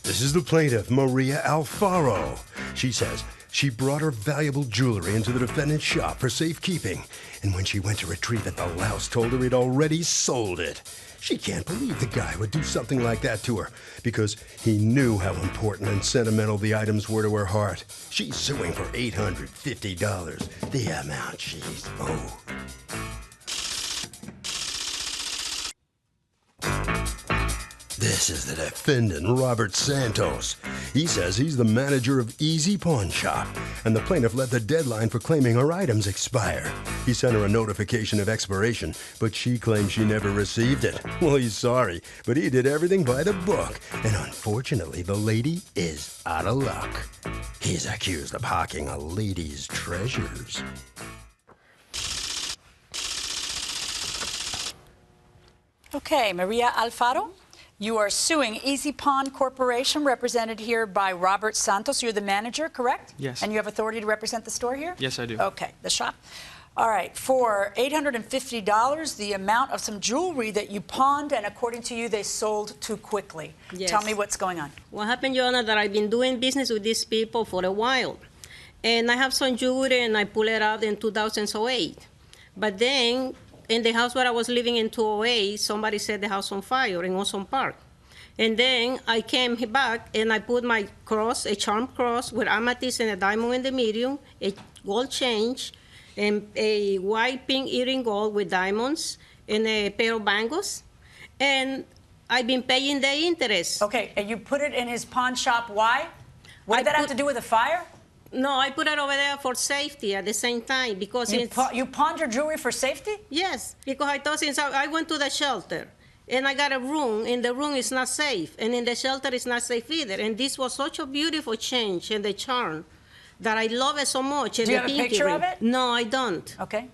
This is the plaintiff, Maria Alfaro. She says she brought her valuable jewelry into the defendant's shop for safekeeping, and when she went to retrieve it, the louse told her he'd already sold it. She can't believe the guy would do something like that to her, because he knew how important and sentimental the items were to her heart. She's suing for $850, the amount she's owed. This is the defendant, Robert Santos. He says he's the manager of Easy Pawn Shop, and the plaintiff let the deadline for claiming her items expire. He sent her a notification of expiration, but she claims she never received it. Well, he's sorry, but he did everything by the book, and unfortunately, the lady is out of luck. He's accused of hawking a lady's treasures. Okay, Maria Alfaro. You are suing Easy Pawn Corporation, represented here by Robert Santos. You're the manager, correct? Yes. And you have authority to represent the store here? Yes, I do. Okay, the shop. All right, for $850, the amount of some jewelry that you pawned, and according to you, they sold too quickly. Yes. Tell me what's going on. What happened, Your Honor, that I've been doing business with these people for a while. And I have some jewelry, and I pull it out in 2008. But then, in the house where I was living in 2008, somebody set the house on fire in Ozone Park. And then I came back and I put my cross, a charm cross with amethyst and a diamond in the medium, a gold chain, and a white pink earring gold with diamonds, and a pair of bangles. And I've been paying the interest. Okay, and you put it in his pawn shop. Why? What did that have to do with the fire? No, I put it over there for safety at the same time because you pawned your jewelry for safety? Yes, because I thought since I went to the shelter and I got a room, and the room is not safe, and in the shelter it's not safe either. And this was such a beautiful change and the charm that I love it so much. Do you have a picture of it? No, I don't. Okay.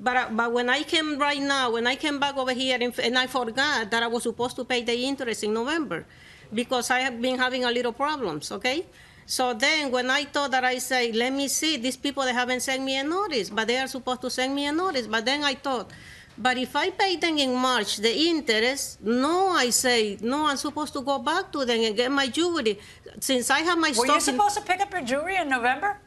But when I came right now, when I came back over here, and I forgot that I was supposed to pay the interest in November because I have been having a little problems, okay? So then when I thought that, I say, let me see, these people, they haven't sent me a notice, but they are supposed to send me a notice. But then I thought, but if I pay them in March, the interest, no, I say, no, I'm supposed to go back to them and get my jewelry. Since I have my stuff. Were you supposed to pick up your jewelry in November?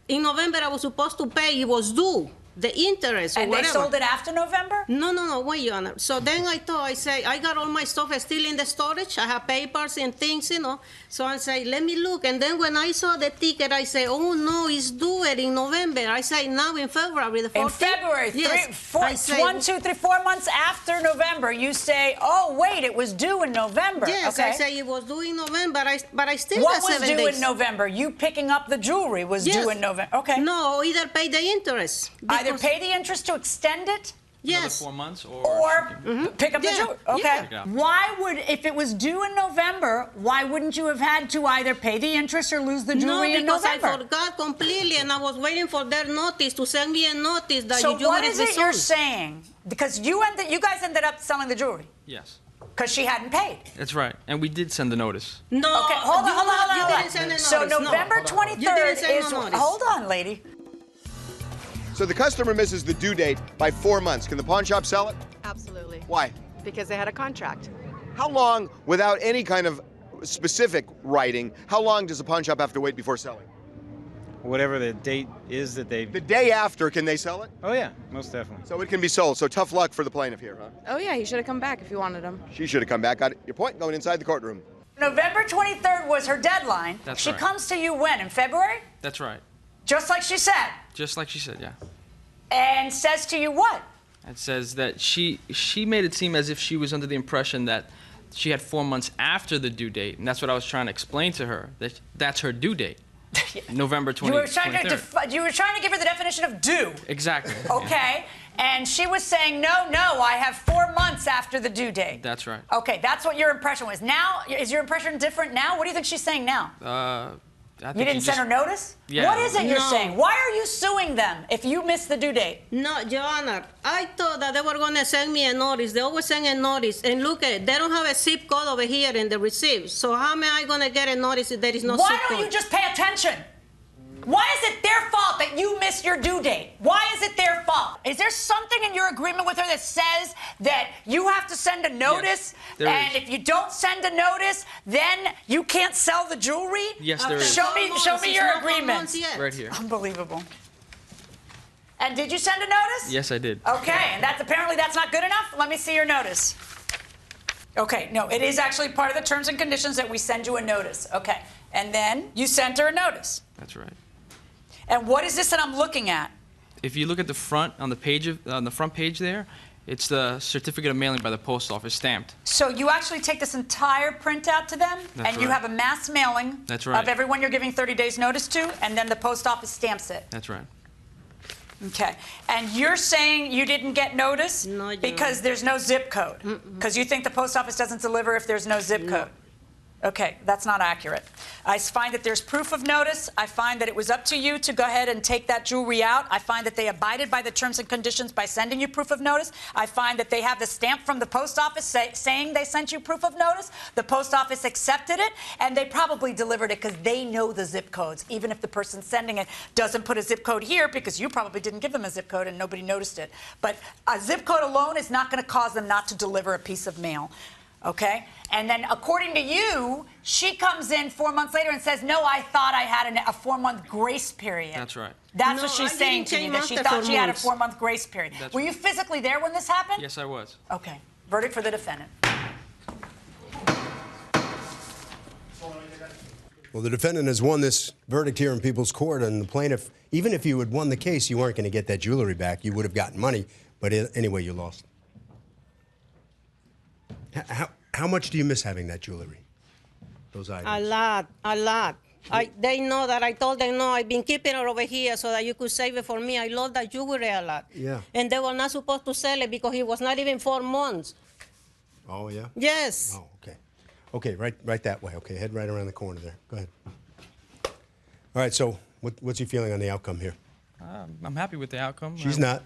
In November, I was supposed to pay, it was due. The interest or and whatever. They sold it after November? No, wait, Your Honor. So then I thought, I say, I got all my stuff still in the storage. I have papers and things, you know. So I say, let me look. And then when I saw the ticket, I say, oh, no, it's due in November. I say, now in February, the 14th. In February, yes. 1, 2, 3, 4 months after November, you say, oh, wait, it was due in November. Yes, okay. I say it was due in November, but I still what got 7 days. What was due in November? You picking up the jewelry was due in November. Okay. No, either pay the interest. Either pay the interest to extend it? Yes. Another 4 months or pick up the jewelry. Okay. Yeah. Why would, if it was due in November, why wouldn't you have had to either pay the interest or lose the jewelry in November? No, because I forgot completely, and I was waiting for their notice to send me a notice that so your jewelry is So what is it you're sold. saying? Because you guys ended up selling the jewelry. Yes. Because she hadn't paid. That's right. And we did send the notice. No. Okay, hold on. You didn't send a notice. So November 23rd is... Hold on, lady. So the customer misses the due date by 4 months. Can the pawn shop sell it? Absolutely. Why? Because they had a contract. How long, without any kind of specific writing, how long does a pawn shop have to wait before selling? Whatever the date is that they... The day after, can they sell it? Oh, yeah, most definitely. So it can be sold. So tough luck for the plaintiff here, huh? Oh, yeah, he should have come back if you wanted him. She should have come back. Got your point? Going inside the courtroom. November 23rd was her deadline. That's she right. comes to you when? In February? That's right. Just like she said? Just like she said, yeah. And says to you what? It says that she made it seem as if she was under the impression that she had 4 months after the due date, and that's what I was trying to explain to her, that that's her due date, November 23rd. You were trying to give her the definition of due. Exactly. Okay, and she was saying, no, I have 4 months after the due date. That's right. Okay, that's what your impression was. Now, is your impression different now? What do you think she's saying now? I think you didn't send her notice? Yeah. What is it you're saying? Why are you suing them if you missed the due date? No, Your Honor, I thought that they were going to send me a notice. They always send a notice. And look, they don't have a zip code over here in the receipt. So how am I going to get a notice if there is no zip code? Why don't you just pay attention? Why is it their fault that you missed your due date? Why is it their fault? Is there something in your agreement with her that says that you have to send a notice? Yes, there and is. if you don't send a notice, then you can't sell the jewelry? Yes, there is. Show me your agreement. Right here. Unbelievable. And did you send a notice? Yes, I did. Okay, and apparently that's not good enough? Let me see your notice. Okay, no, it is actually part of the terms and conditions that we send you a notice. Okay, and then you sent her a notice. That's right. And what is this that I'm looking at? If you look at the front on the front page there, it's the certificate of mailing by the post office stamped. So you actually take this entire printout to them, That's and you right. have a mass mailing That's right. of everyone you're giving 30 days notice to, and then the post office stamps it. That's right. Okay. And you're saying you didn't get notice No, Your because Honor. there's no zip code? Because you think the post office doesn't deliver if there's no zip code? Okay, that's not accurate. I find that there's proof of notice. I find that it was up to you to go ahead and take that jewelry out. I find that they abided by the terms and conditions by sending you proof of notice. I find that they have the stamp from the post office saying they sent you proof of notice. The post office accepted it, and they probably delivered it because they know the zip codes, even if the person sending it doesn't put a zip code here because you probably didn't give them a zip code and nobody noticed it. But a zip code alone is not going to cause them not to deliver a piece of mail. Okay? And then, according to you, she comes in 4 months later and says, no, I thought I had a 4-month grace period. That's right. That's No, what she's I saying didn't to me, came that she after thought 4 she had a months. 4-month grace period. That's Were right. you physically there when this happened? Yes, I was. Okay. Verdict for the defendant. Well, the defendant has won this verdict here in People's Court, and the plaintiff, even if you had won the case, you weren't going to get that jewelry back. You would have gotten money, but anyway, you lost. How much do you miss having that jewelry? Those items? A lot. They know that I told them, no, I've been keeping it over here so that you could save it for me. I love that jewelry a lot. Yeah. And they were not supposed to sell it because it was not even 4 months. Oh, yeah? Yes. Oh, okay. Okay, right that way. Okay, head right around the corner there. Go ahead. All right, so what's your feeling on the outcome here? I'm happy with the outcome. She's not.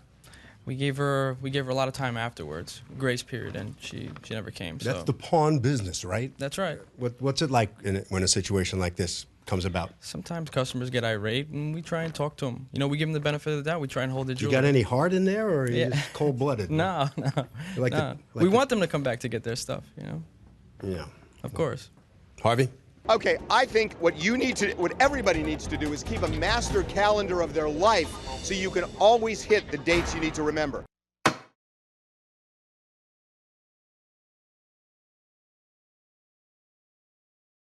We gave her a lot of time afterwards, grace period, and she never came. That's so the pawn business, right? that's right. What's it like when a situation like this comes about? Sometimes customers get irate, and we try and talk to them. You know, we give them the benefit of the doubt. We try and hold the You jewelry. got any heart in there, or are you Yeah. just cold-blooded? No. Like no. the- We want them to come back to get their stuff. You know, Yeah. of course. Harvey? Okay, I think what everybody needs to do is keep a master calendar of their life so you can always hit the dates you need to remember.